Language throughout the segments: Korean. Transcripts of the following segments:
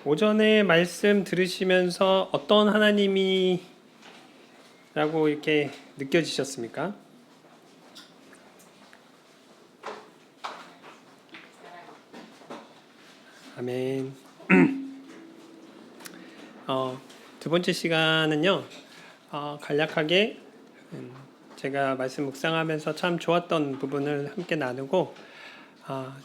오전에 말씀 들으시면서 어떤 하나님이 라고 이렇게 느껴지셨습니까? 아멘. 두 번째 시간은요, 간략하게 제가 말씀 묵상하면서 참 좋았던 부분을 함께 나누고,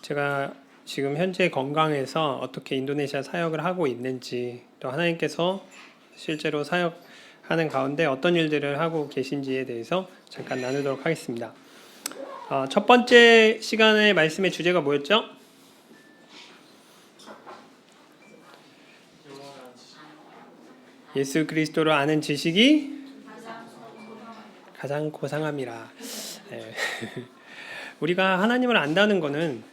제가 지금 현재 건강해서 어떻게 인도네시아 사역을 하고 있는지, 또 하나님께서 실제로 사역하는 가운데 어떤 일들을 하고 계신지에 대해서 잠깐 나누도록 하겠습니다. 첫 번째 시간의 말씀의 주제가 뭐였죠? 예수 그리스도를 아는 지식이 가장 고상함이라. 우리가 하나님을 안다는 것은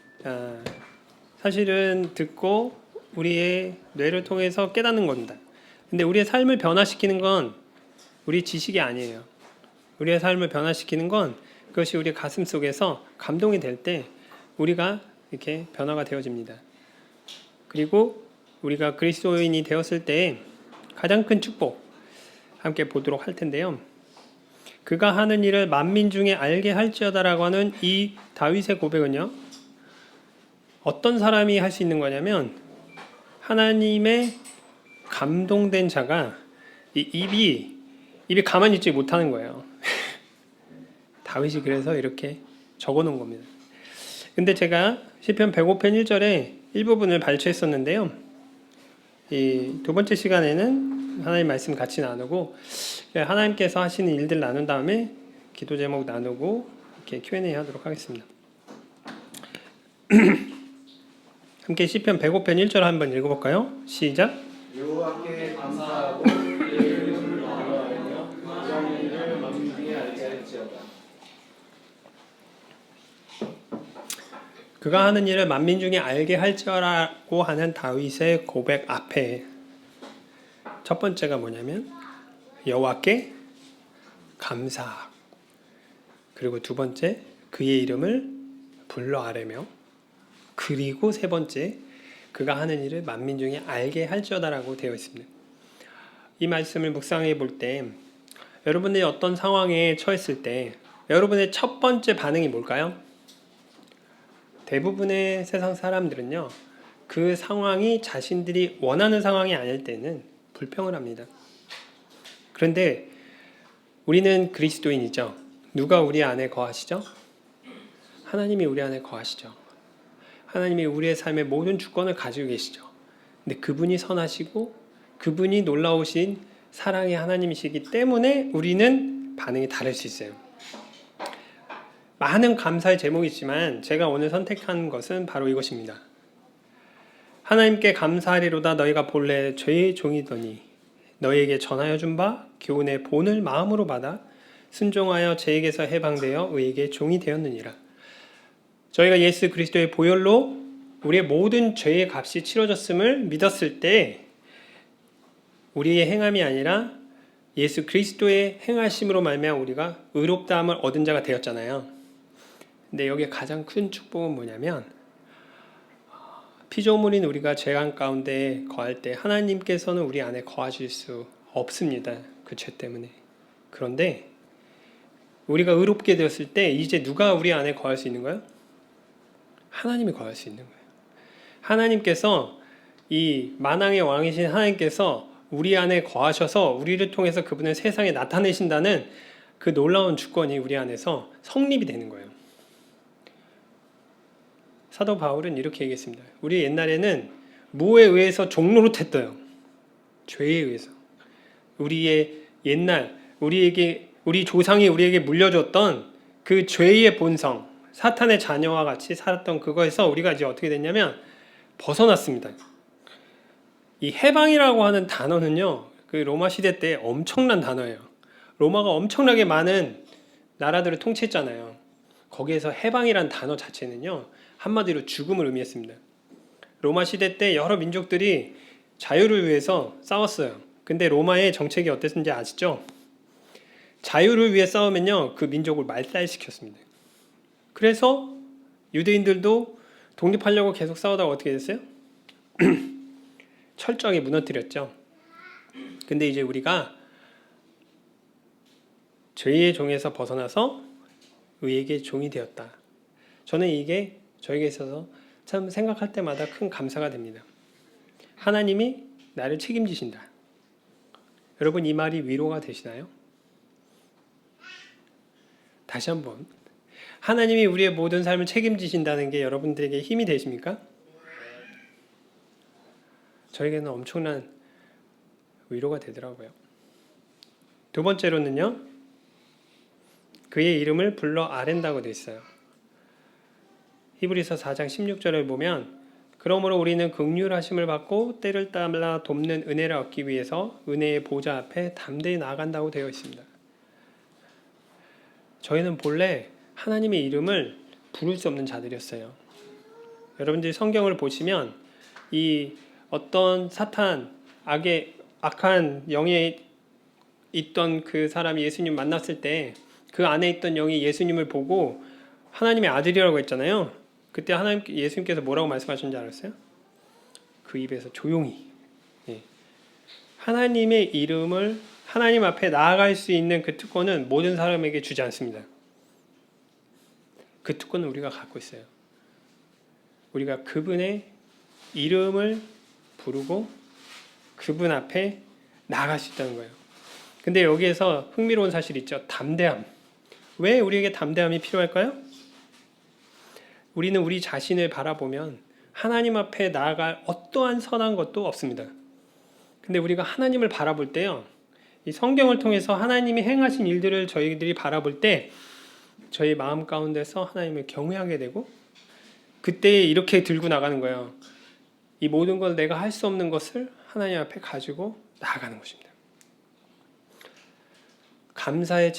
사실은 듣고 우리의 뇌를 통해서 깨닫는 겁니다. 근데 우리의 삶을 변화시키는 건 우리 지식이 아니에요. 우리의 삶을 변화시키는 건 그것이 우리 가슴 속에서 감동이 될 때 우리가 이렇게 변화가 되어집니다. 그리고 우리가 그리스도인이 되었을 때 가장 큰 축복 함께 보도록 할 텐데요. 그가 하는 일을 만민 중에 알게 할지어다라고 하는 이 다윗의 고백은요, 어떤 사람이 할 수 있는 거냐면 하나님의 감동된 자가 입이 가만히 있지 못하는 거예요. 다윗이 그래서 이렇게 적어놓은 겁니다. 근데 제가 시편 105편 1절에 일부분을 발췌했었는데요. 이 두 번째 시간에는 하나님 말씀 같이 나누고 하나님께서 하시는 일들 나눈 다음에 기도 제목 나누고 이렇게 Q&A 하도록 하겠습니다. 함께 시편 105편 1절 한번 읽어볼까요? 시작. 여호와께 감사하고 그의 이름을 기뻐하며 그의 일을 만민 중에 알게 할지어다. 그가 하는 일을 만민 중에 알게 할지어라고 하는 다윗의 고백 앞에 첫 번째가 뭐냐면 여호와께 감사, 그리고 두 번째 그의 이름을 불러 아뢰며, 그리고 세 번째 그가 하는 일을 만민 중에 알게 할지어다라고 되어 있습니다. 이 말씀을 묵상해 볼 때 여러분들이 어떤 상황에 처했을 때 여러분의 첫 번째 반응이 뭘까요? 대부분의 세상 사람들은요, 그 상황이 자신들이 원하는 상황이 아닐 때는 불평을 합니다. 그런데 우리는 그리스도인이죠. 누가 우리 안에 거하시죠? 하나님이 우리 안에 거하시죠. 하나님이 우리의 삶의 모든 주권을 가지고 계시죠. 근데 그분이 선하시고 그분이 놀라우신 사랑의 하나님이시기 때문에 우리는 반응이 다를 수 있어요. 많은 감사의 제목이지만 제가 오늘 선택한 것은 바로 이것입니다. 하나님께 감사하리로다. 너희가 본래 죄의 종이더니 너희에게 전하여 준 바 교훈의 본을 마음으로 받아 순종하여 죄에게서 해방되어 의에게 종이 되었느니라. 저희가 예수 그리스도의 보혈로 우리의 모든 죄의 값이 치러졌음을 믿었을 때 우리의 행함이 아니라 예수 그리스도의 행하심으로 말미암아 우리가 의롭다함을 얻은 자가 되었잖아요. 근데 여기에 가장 큰 축복은 뭐냐면 피조물인 우리가 죄악 가운데 거할 때 하나님께서는 우리 안에 거하실 수 없습니다. 그 죄 때문에. 그런데 우리가 의롭게 되었을 때 이제 누가 우리 안에 거할 수 있는 거예요? 하나님이 거할 수 있는 거예요. 하나님께서, 이 만왕의 왕이신 하나님께서 우리 안에 거하셔서 우리를 통해서 그분을 세상에 나타내신다는 그 놀라운 주권이 우리 안에서 성립이 되는 거예요. 사도 바울은 이렇게 얘기했습니다. 우리 옛날에는 무에 의해서 종노릇했어요. 죄에 의해서. 우리의 옛날, 우리 조상이 우리에게 물려줬던 그 죄의 본성, 사탄의 자녀와 같이 살았던 그거에서 우리가 이제 어떻게 됐냐면 벗어났습니다. 이 해방이라고 하는 단어는요, 그 로마 시대 때 엄청난 단어예요. 로마가 엄청나게 많은 나라들을 통치했잖아요. 거기에서 해방이란 단어 자체는요, 한마디로 죽음을 의미했습니다. 로마 시대 때 여러 민족들이 자유를 위해서 싸웠어요. 근데 로마의 정책이 어땠는지 아시죠? 자유를 위해 싸우면요, 그 민족을 말살시켰습니다. 그래서 유대인들도 독립하려고 계속 싸우다가 어떻게 됐어요? 철저하게 무너뜨렸죠. 근데 이제 우리가 죄의 종에서 벗어나서 의에게 종이 되었다. 저는 이게 저에게 있어서 참 생각할 때마다 큰 감사가 됩니다. 하나님이 나를 책임지신다. 여러분, 이 말이 위로가 되시나요? 다시 한번, 하나님이 우리의 모든 삶을 책임지신다는 게 여러분들에게 힘이 되십니까? 저에게는 엄청난 위로가 되더라고요. 두 번째로는요, 그의 이름을 불러 아랜다고 되어 있어요. 히브리서 4장 16절을 보면, 그러므로 우리는 긍휼하심을 받고 때를 따라 돕는 은혜를 얻기 위해서 은혜의 보좌 앞에 담대히 나아간다고 되어 있습니다. 저희는 본래 하나님의 이름을 부를 수 없는 자들이었어요. 여러분들이 성경을 보시면 이 어떤 사탄, 악한 영에 있던 그 사람이 예수님 만났을 때 그 안에 있던 영이 예수님을 보고 하나님의 아들이라고 했잖아요. 그때 예수님께서 뭐라고 말씀하셨는지 알았어요? 그 입에서 조용히, 하나님의 이름을 하나님 앞에 나아갈 수 있는 그 특권은 모든 사람에게 주지 않습니다. 그 특권은 우리가 갖고 있어요. 우리가 그분의 이름을 부르고 그분 앞에 나아갈 수 있다는 거예요. 근데 여기에서 흥미로운 사실이 있죠. 담대함. 왜 우리에게 담대함이 필요할까요? 우리는 우리 자신을 바라보면 하나님 앞에 나아갈 어떠한 선한 것도 없습니다. 근데 우리가 하나님을 바라볼 때요, 이 성경을 통해서 하나님이 행하신 일들을 저희들이 바라볼 때 저희 마음 가운데서 하나님을 경외하게 되고, 그때 이렇게 들고 나가는 거예요. 이 모든 걸 내가 할 수 없는 것을 하나님 앞에 가지고 나아가는 것입니다. 감사의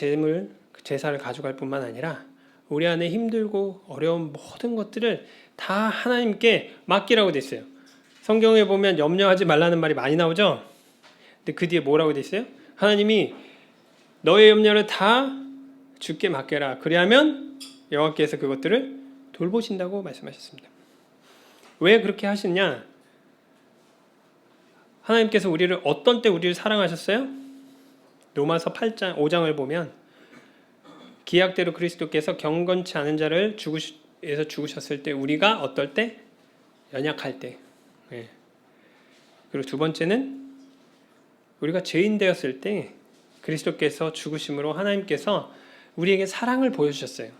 제사를 가져갈 뿐만 아니라 우리 안에 힘들고 어려운 모든 것들을 다 하나님께 맡기라고 돼 있어요. 성경에 보면 염려하지 말라는 말이 많이 나오죠. 근데 그 뒤에 뭐라고 돼 있어요? 하나님이 너의 염려를 다 주께 맡겨라. 그리하면 여호와께서 그것들을 돌보신다고 말씀하셨습니다. 왜 그렇게 하시냐? 하나님께서 어떤 때 우리를 사랑하셨어요? 로마서 8장 5장을 보면 기약대로 그리스도께서 경건치 않은 자를 죽으셨을 때, 우리가 어떨 때? 연약할 때. 그리고 두 번째는 우리가 죄인 되었을 때 그리스도께서 죽으심으로 하나님께서 우리에게 사랑을 보여주셨어요.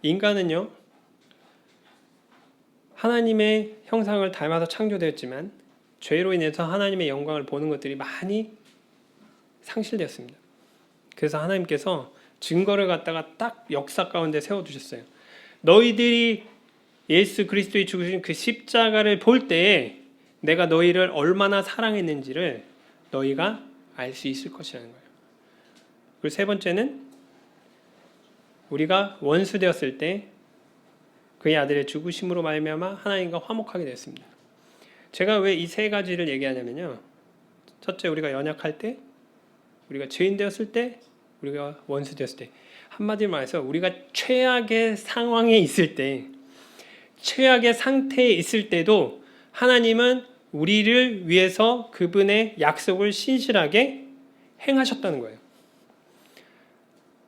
인간은요, 하나님의 형상을 닮아서 창조되었지만 죄로 인해서 하나님의 영광을 보는 것들이 많이 상실되었습니다. 그래서 하나님께서 증거를 갖다가 딱 역사 가운데 세워두셨어요. 너희들이 예수 그리스도의 죽으신 그 십자가를 볼 때에 내가 너희를 얼마나 사랑했는지를 너희가 알 수 있을 것이라는 거예요. 그리고 세 번째는 우리가 원수 되었을 때 그의 아들의 죽으심으로 말미암아 하나님과 화목하게 되었습니다. 제가 왜 이 세 가지를 얘기하냐면요, 첫째, 우리가 연약할 때, 우리가 죄인 되었을 때, 우리가 원수 되었을 때, 한마디로 말해서 우리가 최악의 상황에 있을 때, 최악의 상태에 있을 때도 하나님은 우리를 위해서 그분의 약속을 신실하게 행하셨다는 거예요.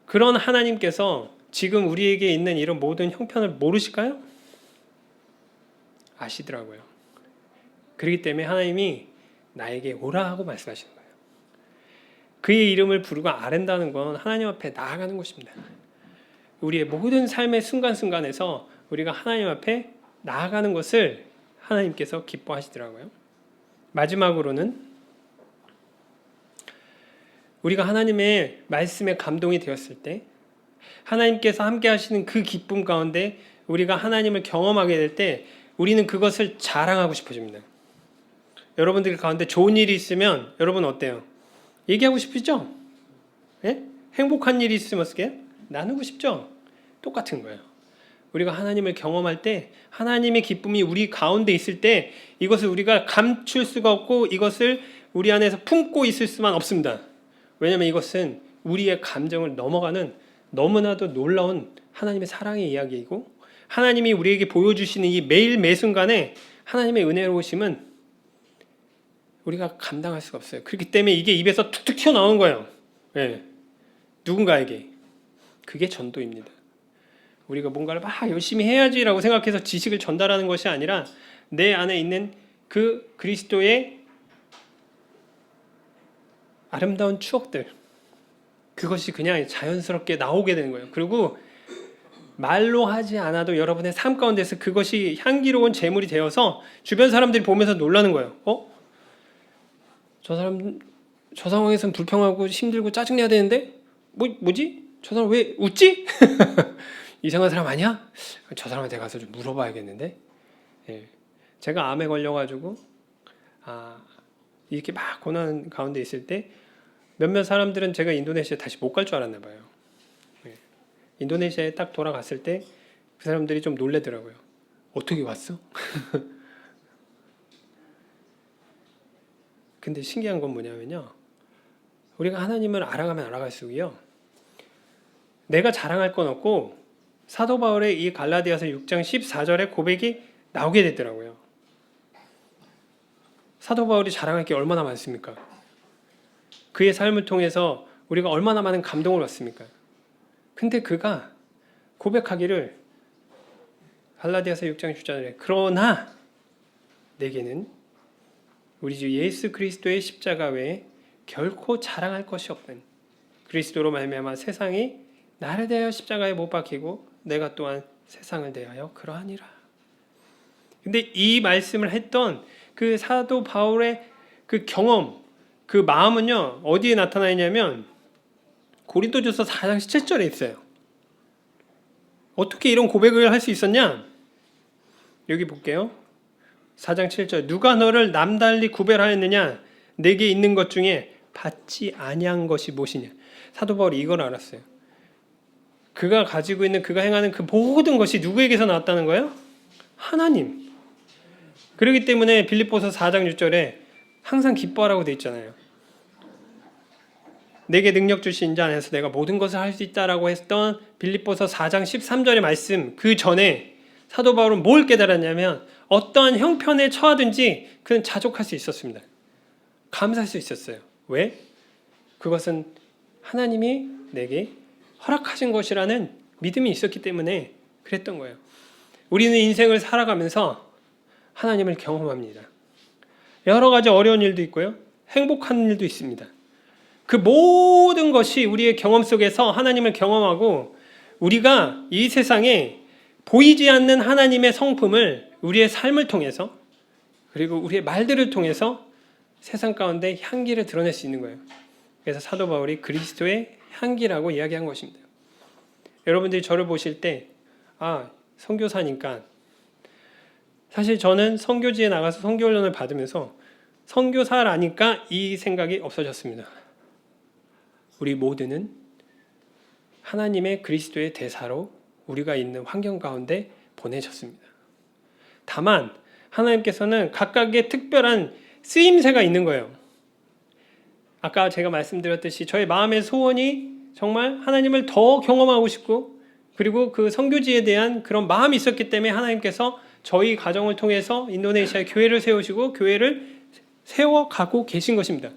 그런 하나님께서 지금 우리에게 있는 이런 모든 형편을 모르실까요? 아시더라고요. 그렇기 때문에 하나님이 나에게 오라 하고 말씀하시는 거예요. 그의 이름을 부르고 아랜다는 건 하나님 앞에 나아가는 것입니다. 우리의 모든 삶의 순간순간에서 우리가 하나님 앞에 나아가는 것을 하나님께서 기뻐하시더라고요. 마지막으로는 우리가 하나님의 말씀에 감동이 되었을 때, 하나님께서 함께 하시는 그 기쁨 가운데 우리가 하나님을 경험하게 될 때 우리는 그것을 자랑하고 싶어집니다. 여러분들 가운데 좋은 일이 있으면 여러분 어때요? 얘기하고 싶으시죠? 예? 행복한 일이 있으면 어떻게 나누고 싶죠? 똑같은 거예요. 우리가 하나님을 경험할 때, 하나님의 기쁨이 우리 가운데 있을 때 이것을 우리가 감출 수가 없고 이것을 우리 안에서 품고 있을 수만 없습니다. 왜냐하면 이것은 우리의 감정을 넘어가는 너무나도 놀라운 하나님의 사랑의 이야기이고, 하나님이 우리에게 보여주시는 이 매일 매순간에 하나님의 은혜로우심은 우리가 감당할 수가 없어요. 그렇기 때문에 이게 입에서 툭툭 튀어나오는 거예요. 예. 누군가에게. 그게 전도입니다. 우리가 뭔가를 막 열심히 해야지라고 생각해서 지식을 전달하는 것이 아니라 내 안에 있는 그 그리스도의 아름다운 추억들, 그것이 그냥 자연스럽게 나오게 되는 거예요. 그리고 말로 하지 않아도 여러분의 삶 가운데서 그것이 향기로운 제물이 되어서 주변 사람들이 보면서 놀라는 거예요. 저 사람 저 상황에서는 불평하고 힘들고 짜증내야 되는데 뭐지? 저 사람 왜 웃지? 이상한 사람 아니야? 저 사람한테 가서 좀 물어봐야겠는데. 예. 제가 암에 걸려가지고 이렇게 막 고난 가운데 있을 때 몇몇 사람들은 제가 인도네시아 다시 못 갈 줄 알았나 봐요. 예. 인도네시아에 딱 돌아갔을 때 그 사람들이 좀 놀래더라고요. 어떻게 왔어? 근데 신기한 건 뭐냐면요, 우리가 하나님을 알아가면 알아갈수록요, 내가 자랑할 건 없고 사도 바울의 이 갈라디아서 6장 14절의 고백이 나오게 됐더라고요. 사도 바울이 자랑할 게 얼마나 많습니까? 그의 삶을 통해서 우리가 얼마나 많은 감동을 받습니까? 근데 그가 고백하기를, 갈라디아서 6장 14절에 그러나 내게는 우리 주 예수 그리스도의 십자가 외에 결코 자랑할 것이 없는, 그리스도로 말미암아 세상이 나를 대하여 십자가에 못 박히고 내가 또한 세상을 대하여 그러하니라. 근데 이 말씀을 했던 그 사도 바울의 그 경험, 그 마음은요, 어디에 나타나 있냐면 고린도전서 4장 17절에 있어요. 어떻게 이런 고백을 할 수 있었냐? 여기 볼게요. 4장 7절. 누가 너를 남달리 구별하였느냐? 내게 있는 것 중에 받지 아니한 것이 무엇이냐? 사도 바울이 이걸 알았어요. 그가 가지고 있는, 그가 행하는 그 모든 것이 누구에게서 나왔다는 거예요? 하나님. 그렇기 때문에 빌립보서 4장 6절에 항상 기뻐하라고 되어 있잖아요. 내게 능력 주신 자 안에서 내가 모든 것을 할 수 있다라고 했던 빌립보서 4장 13절의 말씀, 그 전에 사도 바울은 뭘 깨달았냐면 어떠한 형편에 처하든지 그는 자족할 수 있었습니다. 감사할 수 있었어요. 왜? 그것은 하나님이 내게 허락하신 것이라는 믿음이 있었기 때문에 그랬던 거예요. 우리는 인생을 살아가면서 하나님을 경험합니다. 여러 가지 어려운 일도 있고요, 행복한 일도 있습니다. 그 모든 것이 우리의 경험 속에서 하나님을 경험하고, 우리가 이 세상에 보이지 않는 하나님의 성품을 우리의 삶을 통해서, 그리고 우리의 말들을 통해서 세상 가운데 향기를 드러낼 수 있는 거예요. 그래서 사도 바울이 그리스도의 향기라고 이야기한 것입니다. 여러분들이 저를 보실 때 선교사니까, 사실 저는 선교지에 나가서 선교훈련을 받으면서 선교사라니까 이 생각이 없어졌습니다. 우리 모두는 하나님의 그리스도의 대사로 우리가 있는 환경 가운데 보내셨습니다. 다만 하나님께서는 각각의 특별한 쓰임새가 있는 거예요. 아까 제가 말씀드렸듯이 저의 마음의 소원이 정말 하나님을 더 경험하고 싶고, 그리고 그 선교지에 대한 그런 마음이 있었기 때문에 하나님께서 저희 가정을 통해서 인도네시아에 교회를 세우시고 교회를 세워가고 계신 것입니다.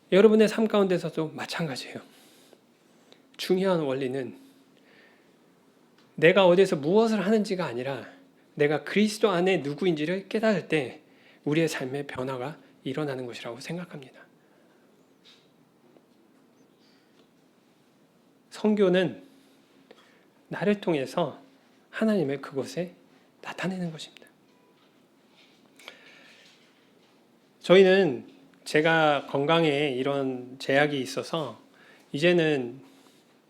여러분의 삶 가운데서도 마찬가지예요. 중요한 원리는 내가 어디서 무엇을 하는지가 아니라 내가 그리스도 안에 누구인지를 깨달을 때 우리의 삶의 변화가 일어나는 것이라고 생각합니다. 선교는 나를 통해서 하나님을 그곳에 나타내는 것입니다. 저희는 제가 건강에 이런 제약이 있어서 이제는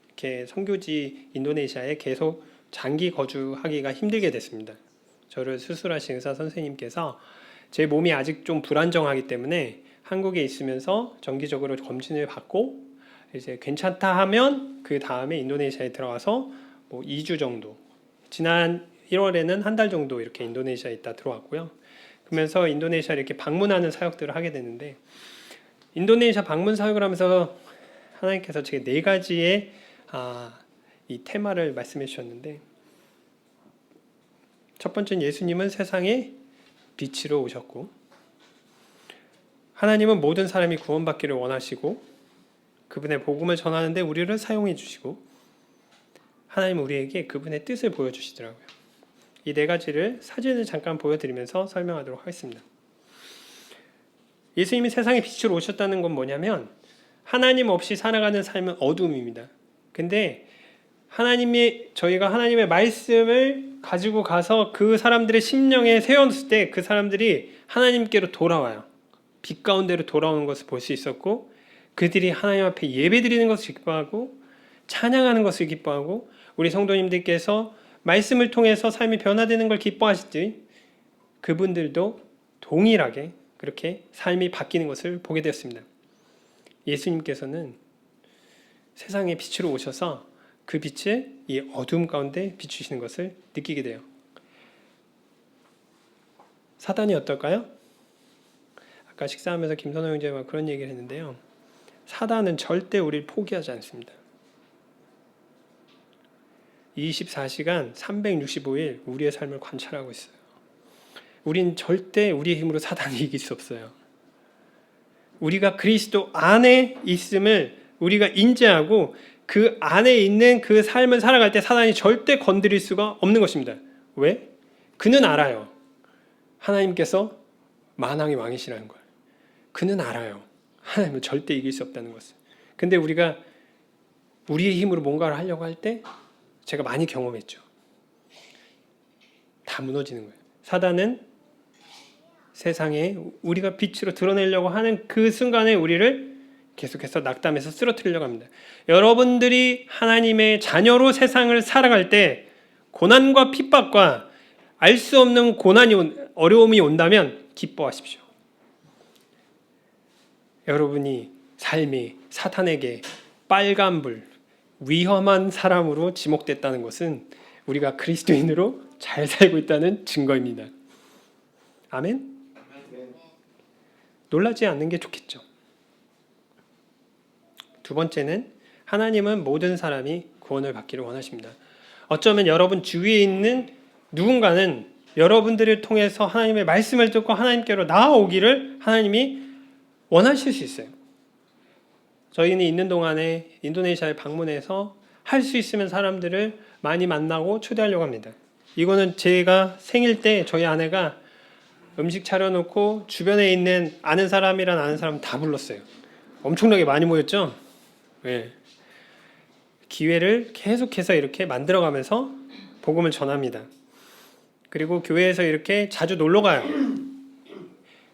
이렇게 선교지 인도네시아에 계속 장기 거주하기가 힘들게 됐습니다. 저를 수술하신 의사 선생님께서 제 몸이 아직 좀 불안정하기 때문에 한국에 있으면서 정기적으로 검진을 받고 이제 괜찮다 하면 그 다음에 인도네시아에 들어가서 2주 정도, 지난 1월에는 한 달 정도 이렇게 인도네시아에 있다 들어왔고요. 그러면서 인도네시아를 이렇게 방문하는 사역들을 하게 되는데, 인도네시아 방문 사역을 하면서 하나님께서 제게 4가지의 이 테마를 말씀해 주셨는데, 첫 번째는 예수님은 세상에 빛으로 오셨고, 하나님은 모든 사람이 구원받기를 원하시고 그분의 복음을 전하는데 우리를 사용해 주시고, 하나님은 우리에게 그분의 뜻을 보여주시더라고요. 이 네 가지를 사진을 잠깐 보여드리면서 설명하도록 하겠습니다. 예수님이 세상에 빛으로 오셨다는 건 뭐냐면 하나님 없이 살아가는 삶은 어둠입니다. 근데 저희가 하나님의 말씀을 가지고 가서 그 사람들의 심령에 세웠을 때 그 사람들이 하나님께로 돌아와요. 빛 가운데로 돌아오는 것을 볼 수 있었고, 그들이 하나님 앞에 예배드리는 것을 기뻐하고 찬양하는 것을 기뻐하고, 우리 성도님들께서 말씀을 통해서 삶이 변화되는 걸 기뻐하시듯이 그분들도 동일하게 그렇게 삶이 바뀌는 것을 보게 되었습니다. 예수님께서는 세상에 빛으로 오셔서 그 빛을 이 어둠 가운데 비추시는 것을 느끼게 돼요. 사단이 어떨까요? 아까 식사하면서 김선호 형제와 그런 얘기를 했는데요. 사단은 절대 우리를 포기하지 않습니다. 24시간 365일 우리의 삶을 관찰하고 있어요. 우린 절대 우리의 힘으로 사단이 이길 수 없어요. 우리가 그리스도 안에 있음을 우리가 인지하고 그 안에 있는 그 삶을 살아갈 때 사단이 절대 건드릴 수가 없는 것입니다. 왜? 그는 알아요. 하나님께서 만왕의 왕이시라는 걸. 그는 알아요. 하나님은 절대 이길 수 없다는 것을. 근데 우리가 우리의 힘으로 뭔가를 하려고 할 때 제가 많이 경험했죠. 다 무너지는 거예요. 사단은 세상에 우리가 빛으로 드러내려고 하는 그 순간에 우리를 계속해서 낙담해서 쓰러뜨리려고 합니다. 여러분들이 하나님의 자녀로 세상을 살아갈 때 고난과 핍박과 알 수 없는 어려움이 온다면 기뻐하십시오. 여러분이 삶이 사탄에게 빨간불, 위험한 사람으로 지목됐다는 것은 우리가 그리스도인으로 잘 살고 있다는 증거입니다. 아멘? 놀라지 않는 게 좋겠죠. 두 번째는 하나님은 모든 사람이 구원을 받기를 원하십니다. 어쩌면 여러분 주위에 있는 누군가는 여러분들을 통해서 하나님의 말씀을 듣고 하나님께로 나아오기를 하나님이 원하실 수 있어요. 저희는 있는 동안에 인도네시아에 방문해서 할 수 있으면 사람들을 많이 만나고 초대하려고 합니다. 이거는 제가 생일 때 저희 아내가 음식 차려놓고 주변에 있는 아는 사람 다 불렀어요. 엄청나게 많이 모였죠? 네. 기회를 계속해서 이렇게 만들어가면서 복음을 전합니다. 그리고 교회에서 이렇게 자주 놀러 가요.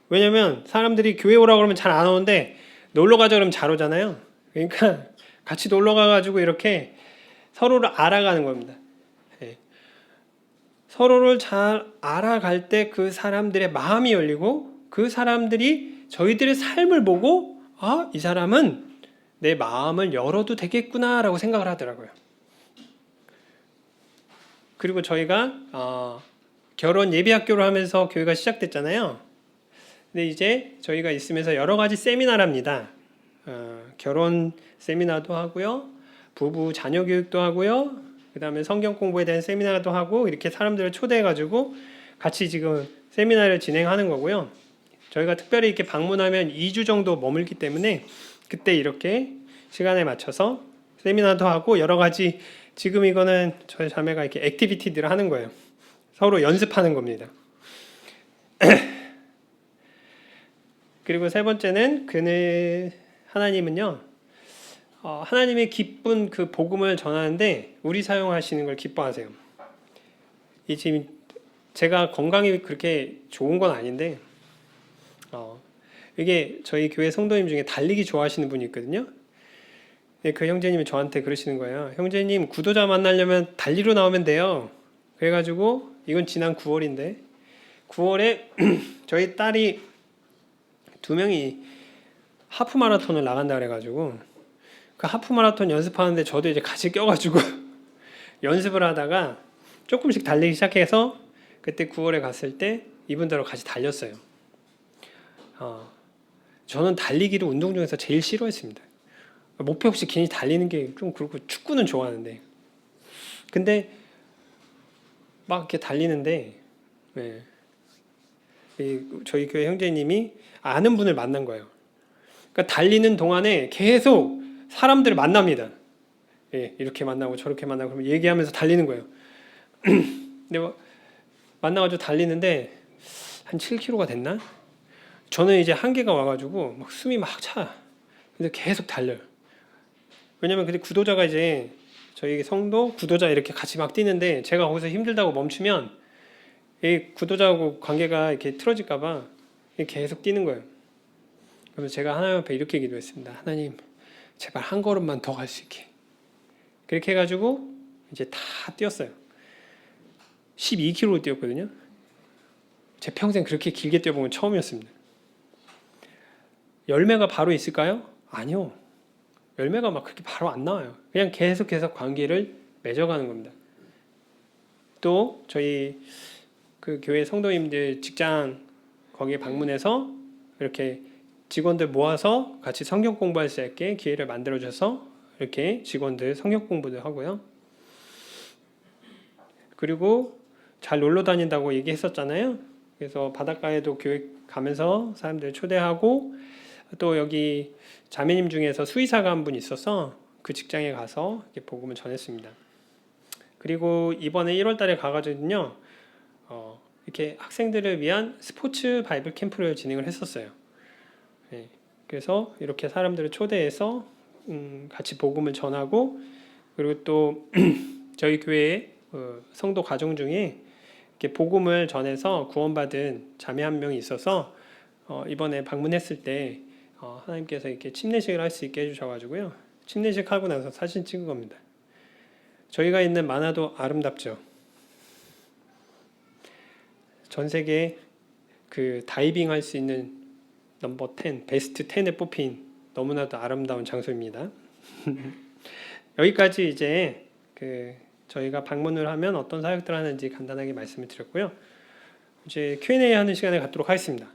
왜냐면 사람들이 교회 오라고 그러면 잘 안 오는데 놀러 가자 그러면 잘 오잖아요. 그러니까 같이 놀러 가가지고 이렇게 서로를 알아가는 겁니다. 네. 서로를 잘 알아갈 때 그 사람들의 마음이 열리고 그 사람들이 저희들의 삶을 보고 이 사람은 내 마음을 열어도 되겠구나라고 생각을 하더라고요. 그리고 저희가 결혼 예비학교를 하면서 교회가 시작됐잖아요. 근데 이제 저희가 있으면서 여러 가지 세미나를 합니다. 결혼 세미나도 하고요, 부부 자녀 교육도 하고요, 그 다음에 성경 공부에 대한 세미나도 하고 이렇게 사람들을 초대해가지고 같이 지금 세미나를 진행하는 거고요. 저희가 특별히 이렇게 방문하면 2주 정도 머물기 때문에 그때 이렇게 시간에 맞춰서 세미나도 하고 여러 가지 지금 이거는 저희 자매가 이렇게 액티비티들을 하는 거예요. 서로 연습하는 겁니다. 그리고 세 번째는 하나님은요, 하나님의 기쁜 그 복음을 전하는데 우리 사용하시는 걸 기뻐하세요. 이 지금 제가 건강이 그렇게 좋은 건 아닌데, 이게 저희 교회 성도님 중에 달리기 좋아하시는 분이 있거든요. 그 형제님이 저한테 그러시는 거예요. 형제님, 구도자 만나려면 달리러 나오면 돼요. 그래가지고 이건 지난 9월인데 9월에 저희 딸이 2명이 하프 마라톤을 나간다 그래가지고 그 하프 마라톤 연습하는데 저도 이제 같이 껴가지고 연습을 하다가 조금씩 달리기 시작해서 그때 9월에 갔을 때 이분들하고 같이 달렸어요. 저는 달리기를 운동 중에서 제일 싫어했습니다. 목표 없이 괜히 달리는 게 좀 그렇고 축구는 좋아하는데, 근데 막 이렇게 달리는데 저희 교회 형제님이 아는 분을 만난 거예요. 그러니까 달리는 동안에 계속 사람들을 만납니다. 예, 이렇게 만나고 저렇게 만나고 그러면 얘기하면서 달리는 거예요. 근데 만나가지고 달리는데 한 7km가 됐나? 저는 이제 한계가 와가지고 막 숨이 막 차. 근데 계속 달려요. 왜냐면 근데 구도자가 이제 저희 성도 구도자 이렇게 같이 막 뛰는데 제가 거기서 힘들다고 멈추면 이 구도자하고 관계가 이렇게 틀어질까봐 계속 뛰는 거예요. 그래서 제가 하나님 앞에 이렇게 기도했습니다. 하나님, 제발 한 걸음만 더 갈 수 있게. 그렇게 해가지고 이제 다 뛰었어요. 12km 뛰었거든요. 제 평생 그렇게 길게 뛰어본 건 처음이었습니다. 열매가 바로 있을까요? 아니요. 열매가 막 그렇게 바로 안 나와요. 그냥 계속해서 관계를 맺어가는 겁니다. 또 저희 그 교회 성도님들 직장 거기에 방문해서 이렇게 직원들 모아서 같이 성경 공부할 수 있게 기회를 만들어 줘서 이렇게 직원들 성경 공부도 하고요. 그리고 잘 놀러 다닌다고 얘기했었잖아요. 그래서 바닷가에도 교회 가면서 사람들 초대하고 또 여기 자매님 중에서 수의사가 한 분 있어서 그 직장에 가서 이렇게 복음을 전했습니다. 그리고 이번에 1월달에 가가지고요, 이렇게 학생들을 위한 스포츠 바이블 캠프를 진행을 했었어요. 네, 그래서 이렇게 사람들을 초대해서 같이 복음을 전하고 그리고 또 저희 교회 성도 가정 중에 이렇게 복음을 전해서 구원받은 자매 한 명이 있어서 이번에 방문했을 때 하나님께서 이렇게 침례식을 할 수 있게 해주셔가지고요. 침례식 하고 나서 사진 찍은 겁니다. 저희가 있는 만화도 아름답죠. 전 세계 그 다이빙 할 수 있는 넘버 10, 베스트 10에 뽑힌 너무나도 아름다운 장소입니다. 여기까지 이제 그 저희가 방문을 하면 어떤 사역들 하는지 간단하게 말씀을 드렸고요. 이제 Q&A 하는 시간을 갖도록 하겠습니다.